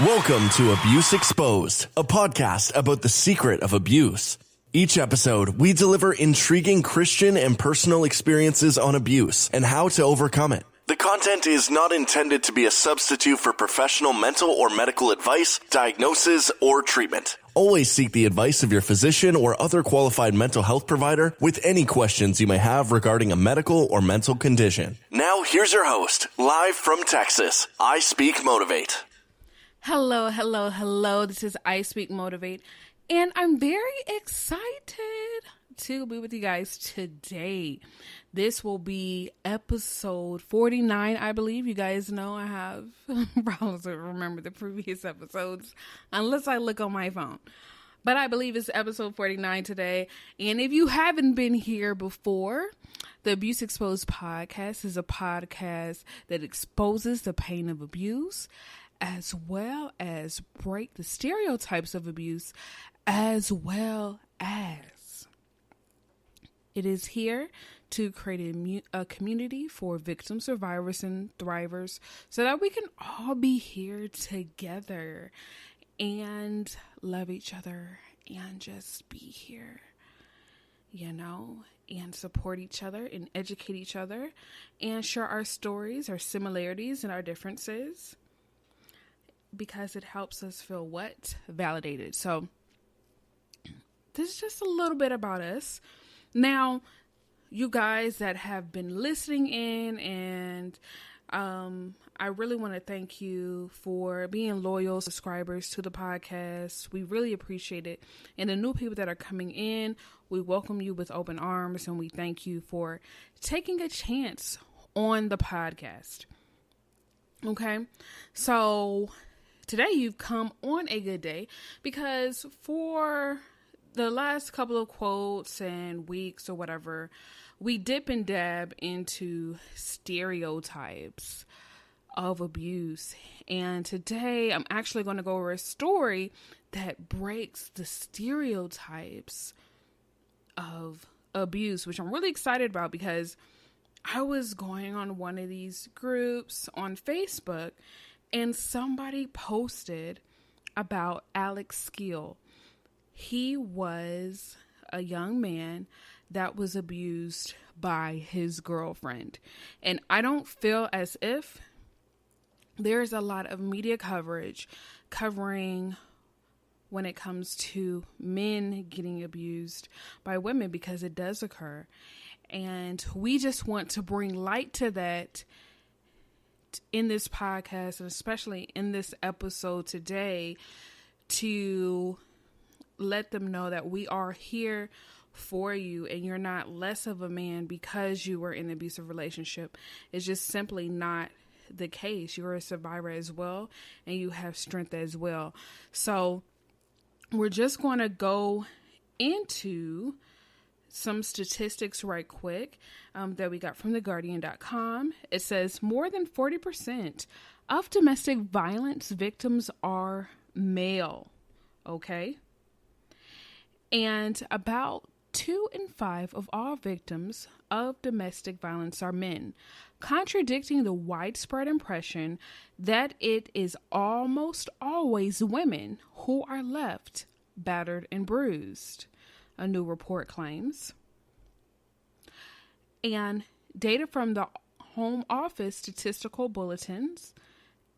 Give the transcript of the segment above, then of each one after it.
Welcome to Abuse Exposed, a podcast about the secret of abuse. Each episode, we deliver intriguing Christian and personal experiences on abuse and how to overcome it. The content is not intended to be a substitute for professional mental or medical advice, diagnosis, or treatment. Always seek the advice of your physician or other qualified mental health provider with any questions you may have regarding a medical or mental condition. Now, here's your host, live from Texas, ISpeakMotivate. Hello. This is ISpeakMotivate, and I'm very excited to be with you guys today. This will be episode 49, I believe. You guys know I have problems to remember the previous episodes unless I look on my phone. But I believe it's episode 49 today. And if you haven't been here before, the Abuse Exposed podcast is a podcast that exposes the pain of abuse, as well as break the stereotypes of abuse, as well as it is here to create a community for victims, survivors, and thrivers so that we can all be here together and love each other and just be here, and support each other and educate each other and share our stories, our similarities, and our differences, because it helps us feel validated. So this is just a little bit about us. Now, you guys that have been listening in, and I really want to thank you for being loyal subscribers to the podcast. We really appreciate it. And the new people that are coming in, we welcome you with open arms, and we thank you for taking a chance on the podcast. Okay, so today you've come on a good day, because for the last couple of quotes and weeks or whatever, we dip and dab into stereotypes of abuse. And today I'm actually going to go over a story that breaks the stereotypes of abuse, which I'm really excited about, because I was going on one of these groups on Facebook and somebody posted about Alex Skeel. He was a young man that was abused by his girlfriend. And I don't feel as if there's a lot of media coverage covering when it comes to men getting abused by women, because it does occur. And we just want to bring light to that in this podcast, and especially in this episode today, to let them know that we are here for you, and you're not less of a man because you were in an abusive relationship. It's just simply not the case. You're a survivor as well, and you have strength as well. So we're just going to go into some statistics right quick that we got from theguardian.com. It says more than 40% of domestic violence victims are male. Okay. And about 2 in 5 of all victims of domestic violence are men, contradicting the widespread impression that it is almost always women who are left battered and bruised, a new report claims. And data from the Home Office statistical bulletins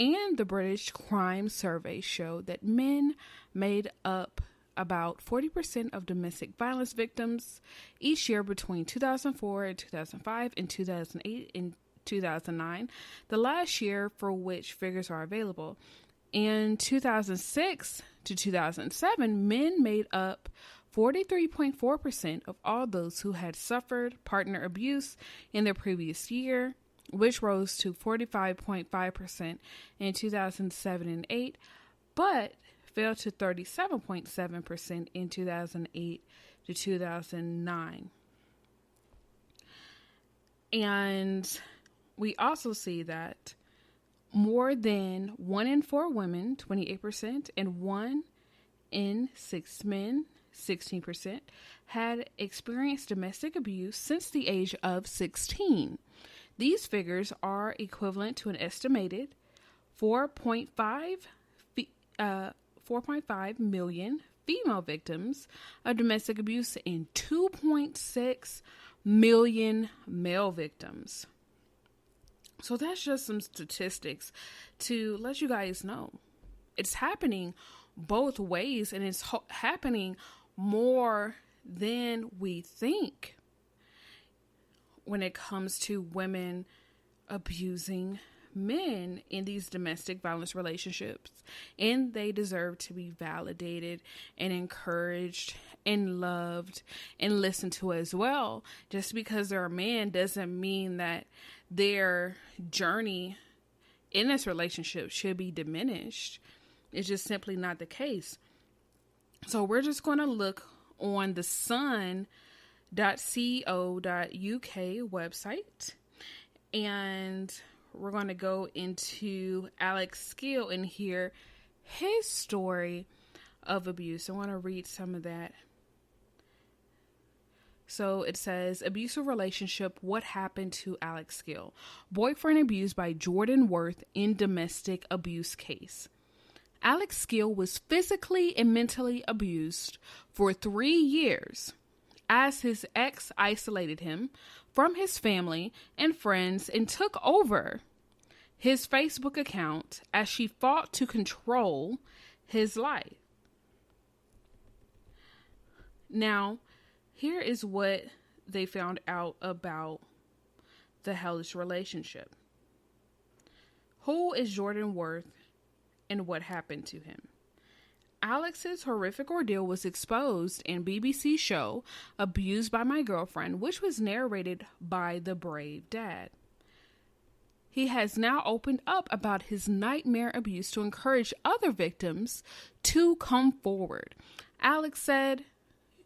and the British Crime Survey show that men made up about 40% of domestic violence victims each year between 2004 and 2005 and 2008 and 2009, the last year for which figures are available. In 2006 to 2007, men made up 43.4% of all those who had suffered partner abuse in their previous year, which rose to 45.5% in 2007 and 8, but fell to 37.7% in 2008 to 2009. And we also see that more than 1 in 4 women, 28%, and 1 in 6 men, 16%, had experienced domestic abuse since the age of 16. These figures are equivalent to an estimated 4.5 4.5 million female victims of domestic abuse and 2.6 million male victims. So that's just some statistics to let you guys know. It's happening both ways, and it's happening more than we think when it comes to women abusing men in these domestic violence relationships. And they deserve to be validated and encouraged and loved and listened to as well. Just because they're a man doesn't mean that their journey in this relationship should be diminished. It's just simply not the case. So we're just going to look on the sun.co.uk website, and we're going to go into Alex Skeel and hear his story of abuse. I want to read some of that. So it says, abusive relationship, what happened to Alex Skeel? Boyfriend abused by Jordan Worth in domestic abuse case. Alex Skeel was physically and mentally abused for 3 years as his ex isolated him from his family and friends and took over his Facebook account as she fought to control his life. Now, here is what they found out about the hellish relationship. Who is Jordan Worth and what happened to him? Alex's horrific ordeal was exposed in BBC show Abused by My Girlfriend, which was narrated by the brave dad. He has now opened up about his nightmare abuse to encourage other victims to come forward. Alex said,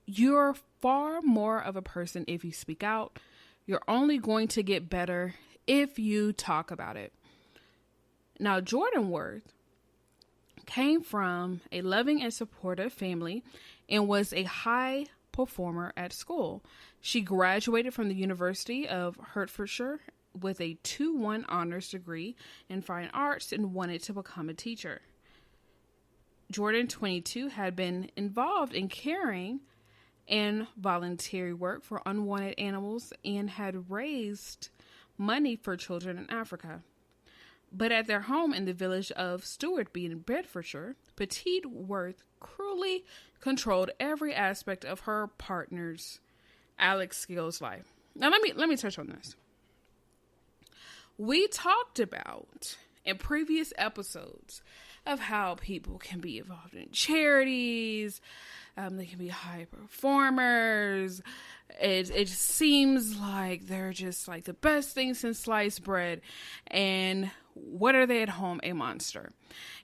"You're far more of a person if you speak out. You're only going to get better if you talk about it." Now, Jordan Worth came from a loving and supportive family and was a high performer at school. She graduated from the University of Hertfordshire with a 2:1 honors degree in fine arts and wanted to become a teacher. Jordan, 22, had been involved in caring and voluntary work for unwanted animals and had raised money for children in Africa. But at their home in the village of Stewartby in Bedfordshire, Petite Worth cruelly controlled every aspect of her partner's, Alex Skeel's, life. Now let me touch on this. We talked about in previous episodes of how people can be involved in charities. They can be high performers. It seems like they're just like the best thing since sliced bread. And what are they at home? A monster.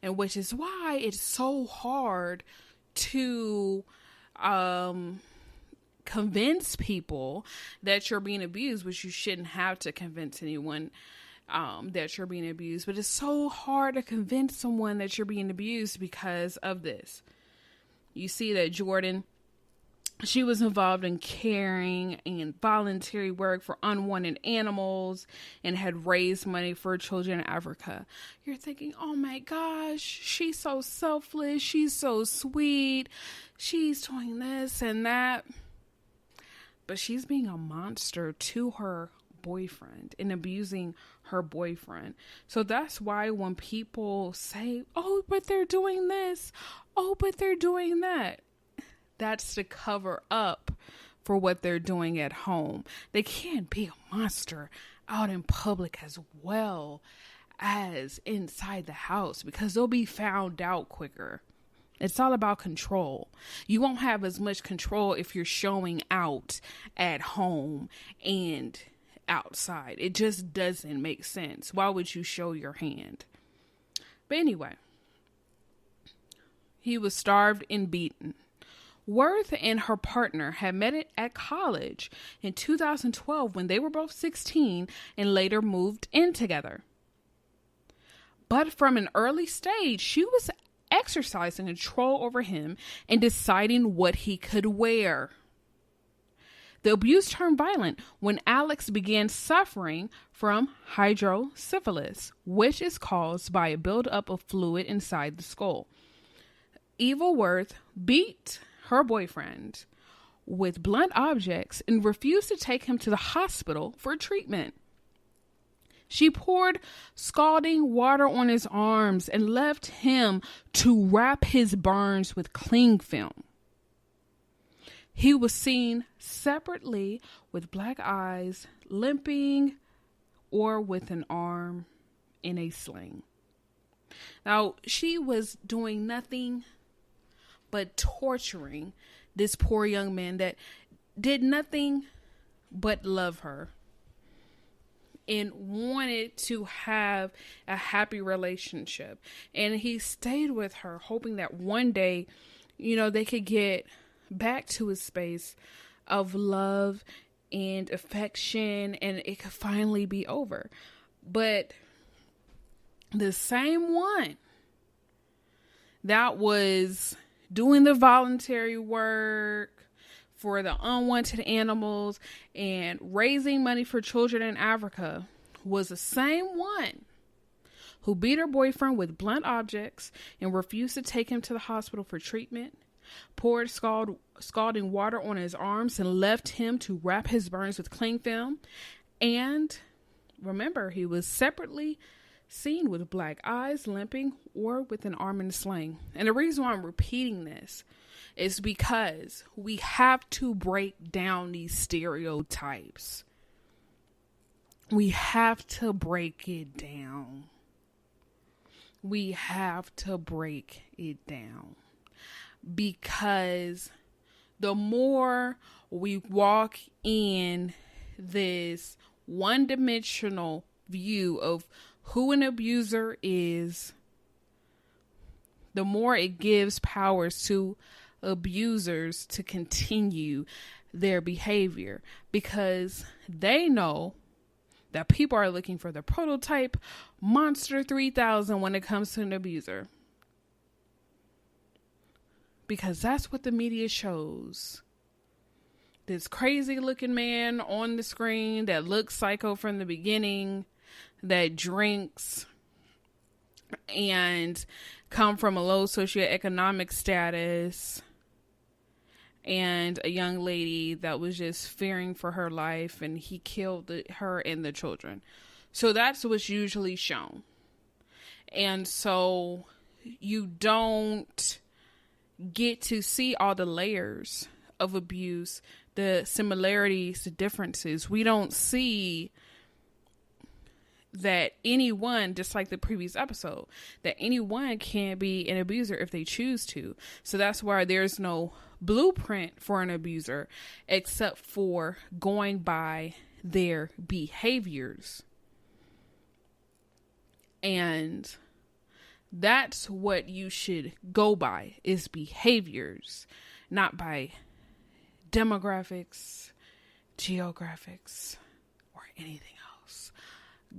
And which is why it's so hard to convince people that you're being abused, which you shouldn't have to convince anyone that you're being abused. But it's so hard to convince someone that you're being abused because of this. You see that Jordan, she was involved in caring and voluntary work for unwanted animals and had raised money for children in Africa. You're thinking, oh my gosh, she's so selfless. She's so sweet. She's doing this and that. But she's being a monster to her boyfriend and abusing her boyfriend. So that's why when people say, oh, but they're doing this, oh, but they're doing that, that's to cover up for what they're doing at home. They can't be a monster out in public as well as inside the house because they'll be found out quicker. It's all about control. You won't have as much control if you're showing out at home and outside. It just doesn't make sense. Why would you show your hand? But anyway, he was starved and beaten. Worth and her partner had met at college in 2012 when they were both 16 and later moved in together. But from an early stage, she was exercising control over him and deciding what he could wear. The abuse turned violent when Alex began suffering from hydrocephalus, which is caused by a buildup of fluid inside the skull. Evilworth beat her boyfriend with blunt objects and refused to take him to the hospital for treatment. She poured scalding water on his arms and left him to wrap his burns with cling film. He was seen separately with black eyes, limping, or with an arm in a sling. Now, she was doing nothing but torturing this poor young man that did nothing but love her and wanted to have a happy relationship. And he stayed with her, hoping that one day, they could get back to a space of love and affection and it could finally be over. But the same one that was doing the voluntary work for the unwanted animals and raising money for children in Africa was the same one who beat her boyfriend with blunt objects and refused to take him to the hospital for treatment, poured scalding water on his arms and left him to wrap his burns with cling film. And remember, he was separately seen with black eyes, limping, or with an arm in a sling. And the reason why I'm repeating this is because we have to break down these stereotypes. We have to break it down. We have to break it down. Because the more we walk in this one-dimensional view of who an abuser is, the more it gives powers to abusers to continue their behavior, because they know that people are looking for the prototype monster 3000 when it comes to an abuser. Because that's what the media shows. This crazy looking man on the screen that looks psycho from the beginning, that drinks and come from a low socioeconomic status, and a young lady that was just fearing for her life and he killed her and the children. So that's what's usually shown. And so you don't get to see all the layers of abuse, the similarities, the differences. We don't see that anyone, just like the previous episode, that anyone can be an abuser if they choose to. So that's why there's no blueprint for an abuser except for going by their behaviors. And that's what you should go by, is behaviors, not by demographics, geographics, or anything else.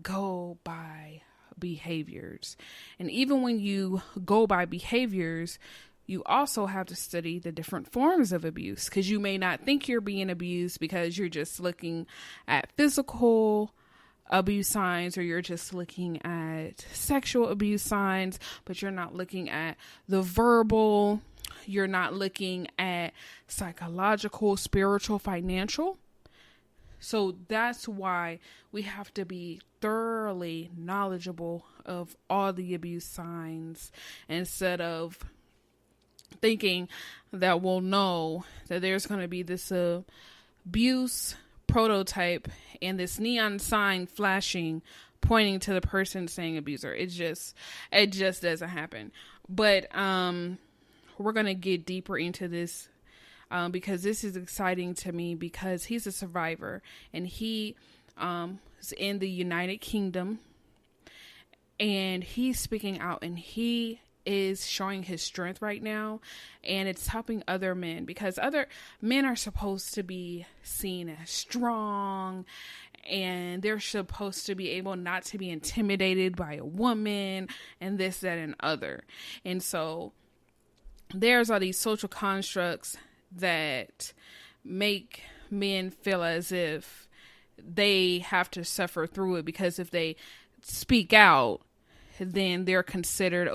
Go by behaviors. And even when you go by behaviors, you also have to study the different forms of abuse, because you may not think you're being abused because you're just looking at physical abuse signs, or you're just looking at sexual abuse signs, but you're not looking at the verbal, you're not looking at psychological, spiritual, financial. So that's why we have to be thoroughly knowledgeable of all the abuse signs, instead of thinking that we'll know that there's going to be this abuse prototype and this neon sign flashing pointing to the person saying abuser. It just doesn't happen. But we're going to get deeper into this because this is exciting to me, because he's a survivor and he is in the United Kingdom, and he's speaking out, and he is showing his strength right now, and it's helping other men, because other men are supposed to be seen as strong, and they're supposed to be able not to be intimidated by a woman, and this, that, and other. And so there's all these social constructs that make men feel as if they have to suffer through it, because if they speak out, then they're considered